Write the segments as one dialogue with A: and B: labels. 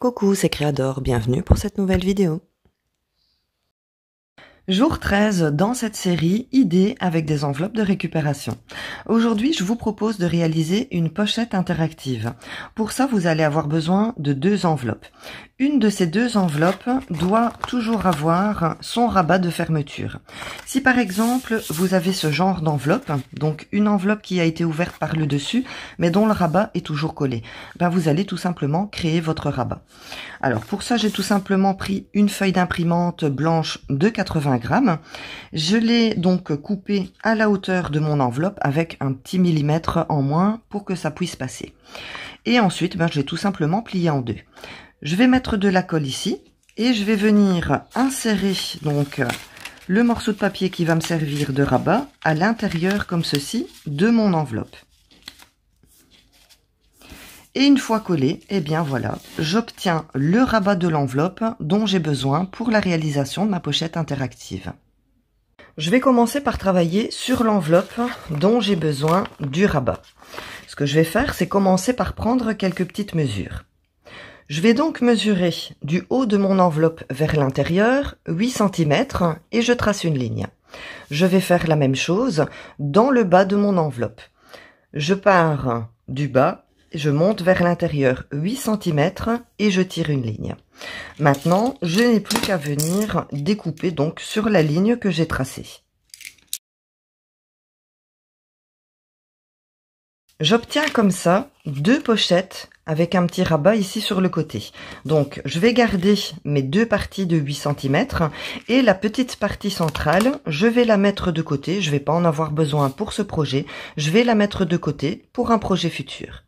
A: Coucou, c'est Créador, bienvenue pour cette nouvelle vidéo. Jour 13 dans cette série Idées avec des enveloppes de récupération. Aujourd'hui, je vous propose de réaliser une pochette interactive. Pour ça, vous allez avoir besoin de deux enveloppes. Une de ces deux enveloppes doit toujours avoir son rabat de fermeture. Si par exemple, vous avez ce genre d'enveloppe, donc une enveloppe qui a été ouverte par le dessus, mais dont le rabat est toujours collé, ben vous allez tout simplement créer votre rabat. Alors pour ça, j'ai tout simplement pris une feuille d'imprimante blanche de 80 grammes. Je l'ai donc coupée à la hauteur de mon enveloppe avec un petit millimètre en moins pour que ça puisse passer. Et ensuite, je vais tout simplement plier en deux. Je vais mettre de la colle ici et je vais venir insérer donc le morceau de papier qui va me servir de rabat à l'intérieur comme ceci de mon enveloppe. Et une fois collé, eh bien voilà, j'obtiens le rabat de l'enveloppe dont j'ai besoin pour la réalisation de ma pochette interactive. Je vais commencer par travailler sur l'enveloppe dont j'ai besoin du rabat. Ce que je vais faire, c'est commencer par prendre quelques petites mesures. Je vais donc mesurer du haut de mon enveloppe vers l'intérieur 8 cm et je trace une ligne. Je vais faire la même chose dans le bas de mon enveloppe. Je pars du bas, je monte vers l'intérieur 8 cm et je tire une ligne. Maintenant, je n'ai plus qu'à venir découper donc sur la ligne que j'ai tracée. J'obtiens comme ça deux pochettes avec un petit rabat ici sur le côté. Donc je vais garder mes deux parties de 8 cm et la petite partie centrale, je vais la mettre de côté. Je ne vais pas en avoir besoin pour ce projet. Je vais la mettre de côté pour un projet futur.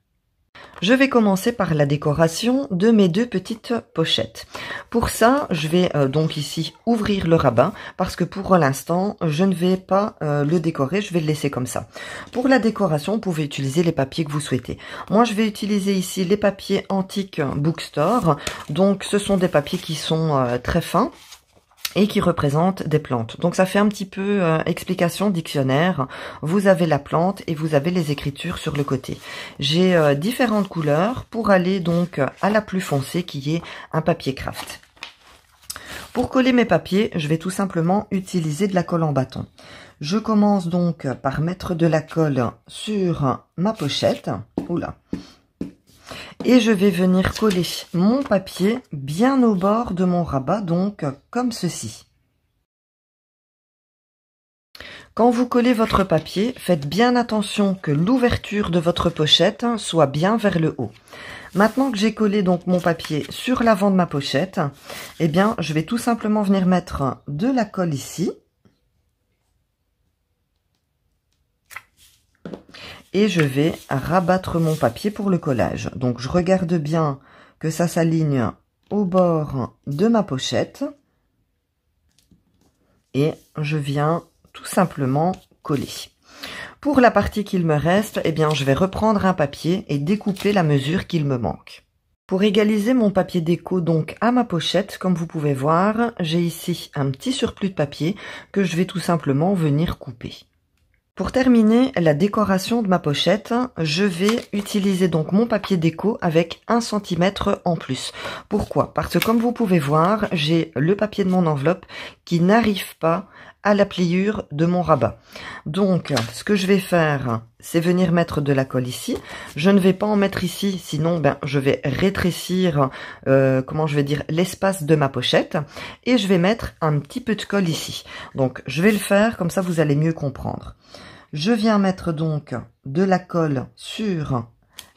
A: Je vais commencer par la décoration de mes deux petites pochettes. Pour ça, je vais donc ici ouvrir le rabat parce que pour l'instant, je ne vais pas le décorer, je vais le laisser comme ça. Pour la décoration, vous pouvez utiliser les papiers que vous souhaitez. Moi, je vais utiliser ici les papiers Antique Bookstore. Donc, ce sont des papiers qui sont très fins et qui représentent des plantes. Donc ça fait un petit peu explication dictionnaire. Vous avez la plante et vous avez les écritures sur le côté. J'ai différentes couleurs pour aller donc à la plus foncée qui est un papier craft. Pour coller mes papiers, je vais tout simplement utiliser de la colle en bâton. Je commence donc par mettre de la colle sur ma pochette. Oula. Et je vais venir coller mon papier bien au bord de mon rabat, donc comme ceci. Quand vous collez votre papier, faites bien attention que l'ouverture de votre pochette soit bien vers le haut. Maintenant que j'ai collé donc mon papier sur l'avant de ma pochette, eh bien je vais tout simplement venir mettre de la colle ici. Et je vais rabattre mon papier pour le collage. Donc je regarde bien que ça s'aligne au bord de ma pochette. Et je viens tout simplement coller. Pour la partie qu'il me reste, eh bien je vais reprendre un papier et découper la mesure qu'il me manque. Pour égaliser mon papier déco donc à ma pochette, comme vous pouvez voir, j'ai ici un petit surplus de papier que je vais tout simplement venir couper. Pour terminer la décoration de ma pochette, je vais utiliser donc mon papier déco avec 1 cm en plus. Pourquoi? Parce que comme vous pouvez voir, j'ai le papier de mon enveloppe qui n'arrive pas à la pliure de mon rabat. Donc, ce que je vais faire, c'est venir mettre de la colle ici. Je ne vais pas en mettre ici, sinon je vais rétrécir, l'espace de ma pochette. Et je vais mettre un petit peu de colle ici. Donc, je vais le faire, comme ça vous allez mieux comprendre. Je viens mettre donc de la colle sur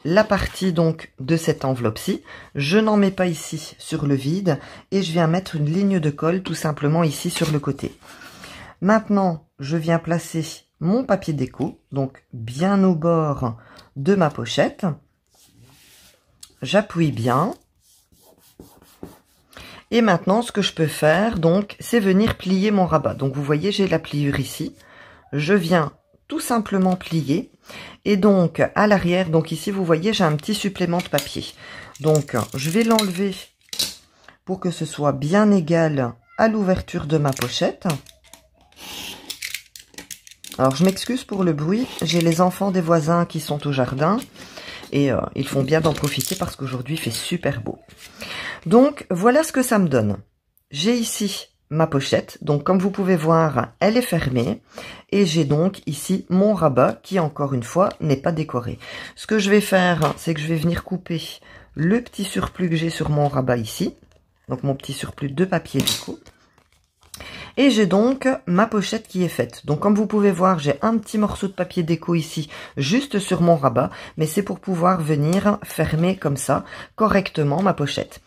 A: la partie donc de cette enveloppe-ci. Je n'en mets pas ici sur le vide et je viens mettre une ligne de colle tout simplement ici sur le côté. Maintenant, je viens placer mon papier déco, donc bien au bord de ma pochette. J'appuie bien. Et maintenant, ce que je peux faire, donc, c'est venir plier mon rabat. Donc, vous voyez, j'ai la pliure ici. Je viens tout simplement plier. Et donc, à l'arrière, donc ici, vous voyez, j'ai un petit supplément de papier. Donc, je vais l'enlever pour que ce soit bien égal à l'ouverture de ma pochette. Alors, je m'excuse pour le bruit. J'ai les enfants des voisins qui sont au jardin. Et ils font bien d'en profiter parce qu'aujourd'hui, il fait super beau. Donc voilà ce que ça me donne. J'ai ici ma pochette, donc comme vous pouvez voir, elle est fermée, et j'ai donc ici mon rabat qui, encore une fois, n'est pas décoré. Ce que je vais faire, c'est que je vais venir couper le petit surplus que j'ai sur mon rabat ici, donc mon petit surplus de papier déco. Et j'ai donc ma pochette qui est faite. Donc comme vous pouvez voir, j'ai un petit morceau de papier déco ici, juste sur mon rabat, mais c'est pour pouvoir venir fermer comme ça, correctement ma pochette.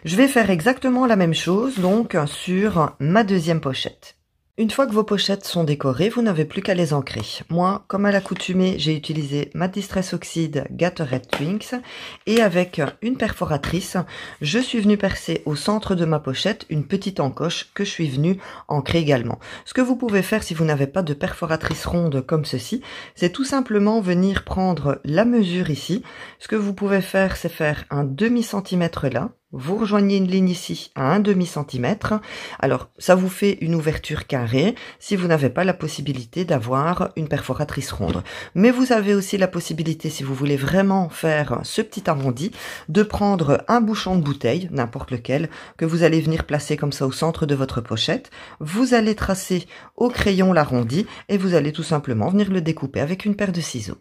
A: Je vais faire exactement la même chose, donc, sur ma deuxième pochette. Une fois que vos pochettes sont décorées, vous n'avez plus qu'à les ancrer. Moi, comme à l'accoutumée, j'ai utilisé ma Distress Oxide Gatorade Twinks et avec une perforatrice, je suis venue percer au centre de ma pochette une petite encoche que je suis venue ancrer également. Ce que vous pouvez faire si vous n'avez pas de perforatrice ronde comme ceci, c'est tout simplement venir prendre la mesure ici. Ce que vous pouvez faire, c'est faire un demi-centimètre là. Vous rejoignez une ligne ici à un demi-centimètre. Alors, ça vous fait une ouverture carrée si vous n'avez pas la possibilité d'avoir une perforatrice ronde. Mais vous avez aussi la possibilité, si vous voulez vraiment faire ce petit arrondi, de prendre un bouchon de bouteille, n'importe lequel, que vous allez venir placer comme ça au centre de votre pochette. Vous allez tracer au crayon l'arrondi et vous allez tout simplement venir le découper avec une paire de ciseaux.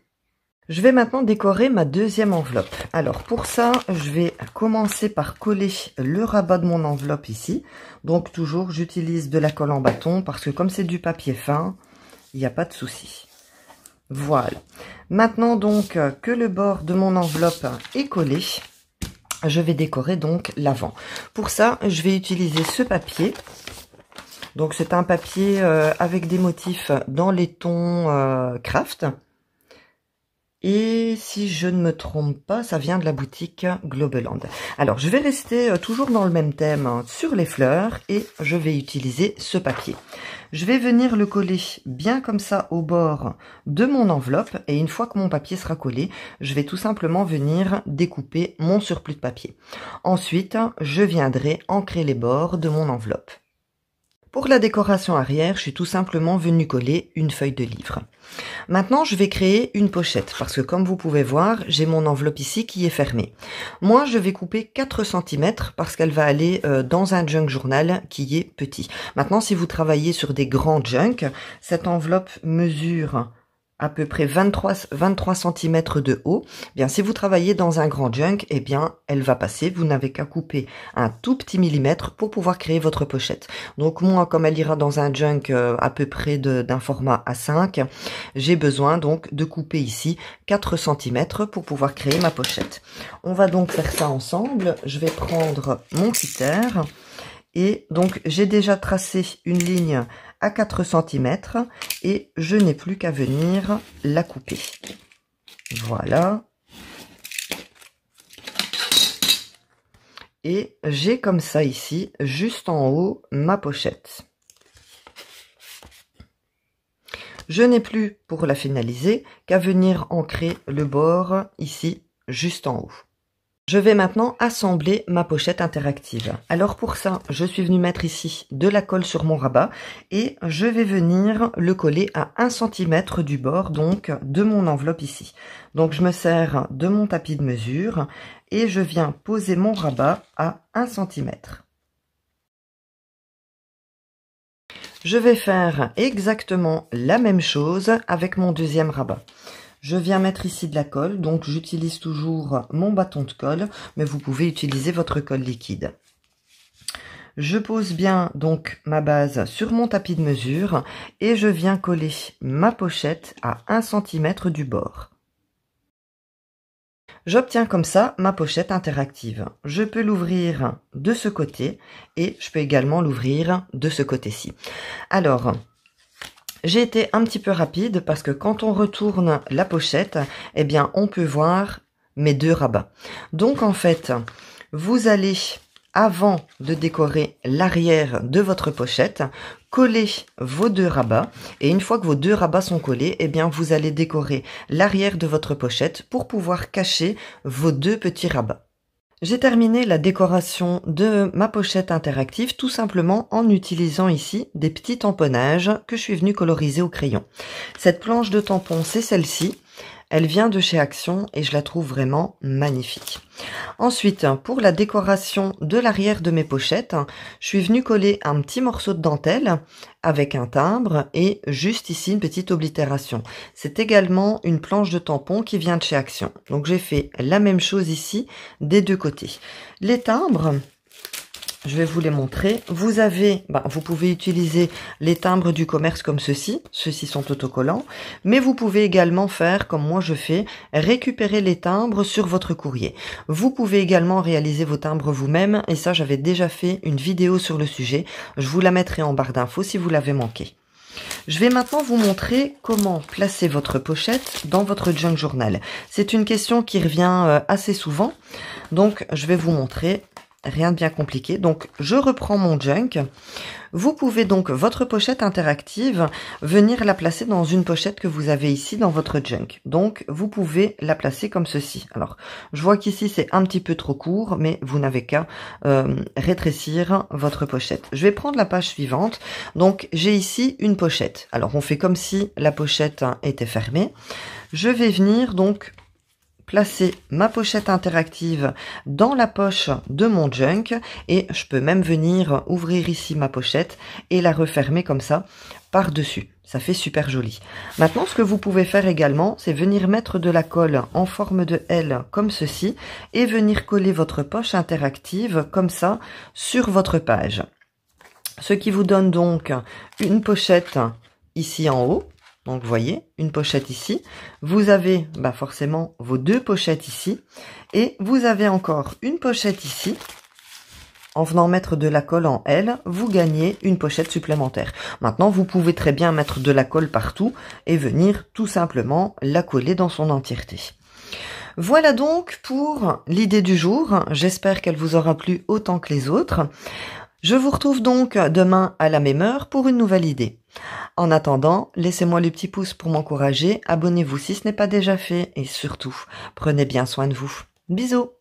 A: Je vais maintenant décorer ma deuxième enveloppe. Alors pour ça, je vais commencer par coller le rabat de mon enveloppe ici. Donc toujours, j'utilise de la colle en bâton parce que comme c'est du papier fin, il n'y a pas de souci. Voilà. Maintenant donc que le bord de mon enveloppe est collé, je vais décorer donc l'avant. Pour ça, je vais utiliser ce papier. Donc c'est un papier avec des motifs dans les tons craft. Et si je ne me trompe pas, ça vient de la boutique Globeland. Alors, je vais rester toujours dans le même thème sur les fleurs et je vais utiliser ce papier. Je vais venir le coller bien comme ça au bord de mon enveloppe et une fois que mon papier sera collé, je vais tout simplement venir découper mon surplus de papier. Ensuite, je viendrai ancrer les bords de mon enveloppe. Pour la décoration arrière, je suis tout simplement venue coller une feuille de livre. Maintenant, je vais créer une pochette parce que comme vous pouvez voir, j'ai mon enveloppe ici qui est fermée. Moi, je vais couper 4 cm parce qu'elle va aller dans un junk journal qui est petit. Maintenant, si vous travaillez sur des grands junks, cette enveloppe mesure à peu près 23 cm de haut. Bien, si vous travaillez dans un grand junk, eh bien, elle va passer. Vous n'avez qu'à couper un tout petit millimètre pour pouvoir créer votre pochette. Donc, moi, comme elle ira dans un junk à peu près d'un format A5, j'ai besoin donc de couper ici 4 cm pour pouvoir créer ma pochette. On va donc faire ça ensemble. Je vais prendre mon cutter et donc, j'ai déjà tracé une ligne à 4 cm et je n'ai plus qu'à venir la couper. Voilà. Et j'ai comme ça ici, juste en haut, ma pochette. Je n'ai plus, pour la finaliser, qu'à venir ancrer le bord ici, juste en haut. Je vais maintenant assembler ma pochette interactive. Alors pour ça, je suis venue mettre ici de la colle sur mon rabat et je vais venir le coller à 1 cm du bord donc de mon enveloppe ici. Donc je me sers de mon tapis de mesure et je viens poser mon rabat à 1 cm. Je vais faire exactement la même chose avec mon deuxième rabat. Je viens mettre ici de la colle, donc j'utilise toujours mon bâton de colle, mais vous pouvez utiliser votre colle liquide. Je pose bien donc ma base sur mon tapis de mesure et je viens coller ma pochette à 1 cm du bord. J'obtiens comme ça ma pochette interactive. Je peux l'ouvrir de ce côté et je peux également l'ouvrir de ce côté-ci. Alors, j'ai été un petit peu rapide parce que quand on retourne la pochette, eh bien, on peut voir mes deux rabats. Donc, en fait, vous allez, avant de décorer l'arrière de votre pochette, coller vos deux rabats. Et une fois que vos deux rabats sont collés, eh bien, vous allez décorer l'arrière de votre pochette pour pouvoir cacher vos deux petits rabats. J'ai terminé la décoration de ma pochette interactive tout simplement en utilisant ici des petits tamponnages que je suis venue coloriser au crayon. Cette planche de tampons, c'est celle-ci. Elle vient de chez Action et je la trouve vraiment magnifique. Ensuite, pour la décoration de l'arrière de mes pochettes, je suis venue coller un petit morceau de dentelle avec un timbre et juste ici une petite oblitération. C'est également une planche de tampon qui vient de chez Action. Donc j'ai fait la même chose ici des deux côtés. Les timbres, je vais vous les montrer. Vous pouvez utiliser les timbres du commerce comme ceci. Ceux-ci sont autocollants. Mais vous pouvez également faire, comme moi je fais, récupérer les timbres sur votre courrier. Vous pouvez également réaliser vos timbres vous-même. Et ça, j'avais déjà fait une vidéo sur le sujet. Je vous la mettrai en barre d'infos si vous l'avez manqué. Je vais maintenant vous montrer comment placer votre pochette dans votre junk journal. C'est une question qui revient assez souvent. Donc, je vais vous montrer. Rien de bien compliqué. Donc, je reprends mon junk. Vous pouvez donc, votre pochette interactive, venir la placer dans une pochette que vous avez ici dans votre junk. Donc, vous pouvez la placer comme ceci. Alors, je vois qu'ici, c'est un petit peu trop court, mais vous n'avez qu'à rétrécir votre pochette. Je vais prendre la page suivante. Donc, j'ai ici une pochette. Alors, on fait comme si la pochette était fermée. Je vais venir donc placer ma pochette interactive dans la poche de mon junk et je peux même venir ouvrir ici ma pochette et la refermer comme ça par-dessus. Ça fait super joli. Maintenant, ce que vous pouvez faire également, c'est venir mettre de la colle en forme de L comme ceci et venir coller votre poche interactive comme ça sur votre page. Ce qui vous donne donc une pochette ici en haut. Donc, vous voyez, une pochette ici. Vous avez forcément vos deux pochettes ici. Et vous avez encore une pochette ici. En venant mettre de la colle en L, vous gagnez une pochette supplémentaire. Maintenant, vous pouvez très bien mettre de la colle partout et venir tout simplement la coller dans son entièreté. Voilà donc pour l'idée du jour. J'espère qu'elle vous aura plu autant que les autres. Je vous retrouve donc demain à la même heure pour une nouvelle idée. En attendant, laissez-moi le petit pouce pour m'encourager, abonnez-vous si ce n'est pas déjà fait et surtout, prenez bien soin de vous. Bisous!